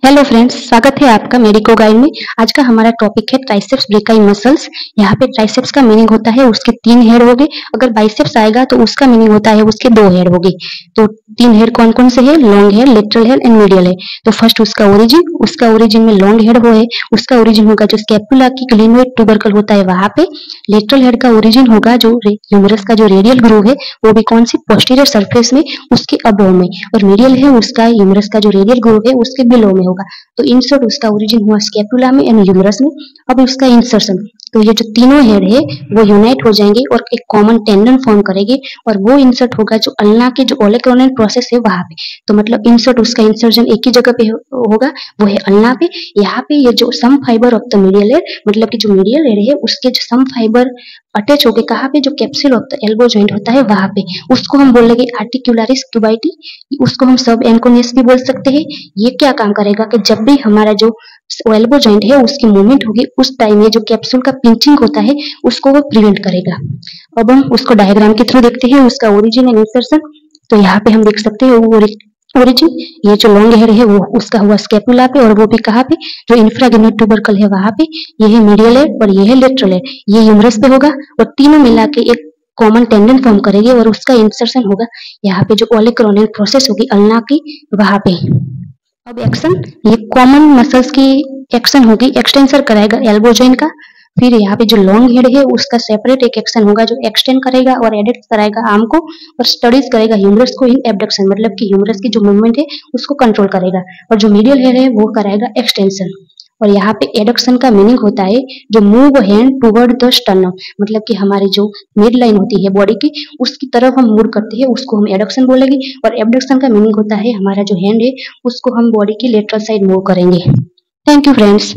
Hello friends, स्वागत है आपका मेडिको गाइड में। आज का हमारा टॉपिक है ट्राइसेप्स ब्रेकाई मसल्स। यहाँ पे ट्राइसेप्स का मीनिंग होता है उसके 3 हेड हो गए। अगर बाइसेप्स आएगा तो उसका मीनिंग होता है उसके 2 हेड हो गए। तो 3 हेड कौन कौन से है? Long head, lateral head and medial head. तो फर्स्ट उसका ओरिजिन में लॉन्ग हेड वो है, उसका ओरिजिन होगा जो स्कैपुला की ग्लेनोइड ट्यूबरकल होता है वहां पे। लेटरल हेड का ओरिजिन होगा जो ह्यूमरस का जो रेडियल ग्रूव है वो भी कौन सी पोस्टीरियर सरफेस में, उसके अबव में। और मीडियल है उसका ह्यूमरस का जो रेडियल ग्रूव है उसके बिलो में होगा। तो इंसर्ट उसका ओरिजिन हुआ स्कैपुला में एंड ह्यूमरस में। अब उसका इंसर्शन, तो ये जो तीनों हेड है वो यूनाइट हो जाएंगे और एक कॉमन टेंडन फॉर्म करेंगे और वो इंसर्ट होगा जो अल्ना के जो ओलेक्रोनियल प्रोसेस है वहां पे। तो मतलब इंसर्ट उसका इंसर्जन एक ही जगह पे होगा, वो है अल्ना पे। यहाँ पे ये जो some fibre of the medial head, मतलब कि जो मीडियल हेड है उसके जो सम फाइबर अटैच हो गए कहाँ पे, जो capsule of the elbow joint होता है वहां पे। उसको हम बोलेंगे आर्टिकुलरिस क्यूबाइटी, उसको हम सब एंकोनियस भी बोल सकते हैं। ये क्या काम करेगा कि जब भी हमारा जो एल्बो जॉइंट है उसकी मूवमेंट होगी उस टाइम ये जो कैप्सूल का पिंचिंग होता है उसको वो प्रिवेंट करेगा। अब हम उसको डायग्राम के थ्रू देखते हैं उसका ओरिजिन एंड इंसर्शन। तो यहाँ पे हम देख सकते हैं वो ओरिजिन, ये जो लॉन्ग हेयर है वो उसका हुआ स्कैपुला पे, और वो भी कहाँ पे, जो इंफ्राग्रेनुलर ट्यूबरकल है वहां पे। ये है मीडियल हेड और ये है लेटरल हेड, ये ह्यूमरस पे होगा और तीनों मिला के एक कॉमन टेंडन फॉर्म करेंगे और उसका इंसर्शन होगा यहाँ पे जो ओलेक्रोनियल प्रोसेस होगी अल्ना की वहां पे। अब एक्शन, ये कॉमन मसल्स की एक्शन होगी, एक्सटेंसर कराएगा एल्बो जॉइंट का। फिर यहाँ पे जो लॉन्ग हेड है उसका सेपरेट एक एक्शन होगा जो एक्सटेंड करेगा और एडक्ट कराएगा आर्म को, और स्टडीज करेगा ह्यूमरस को इन एबडक्शन, मतलब कि ह्यूमरस की जो मूवमेंट है उसको कंट्रोल करेगा। और जो मीडियल हेड है वो कराएगा एक्सटेंशन। और यहाँ पे एडक्शन का मीनिंग होता है जो move hand toward the sternum, मतलब कि हमारी जो मिड लाइन होती है बॉडी की उसकी तरफ हम मूव करते हैं उसको हम एडक्शन बोलेंगे। और एबडक्शन का मीनिंग होता है हमारा जो हैंड है उसको हम बॉडी की लेटरल साइड मूव करेंगे। Thank you friends.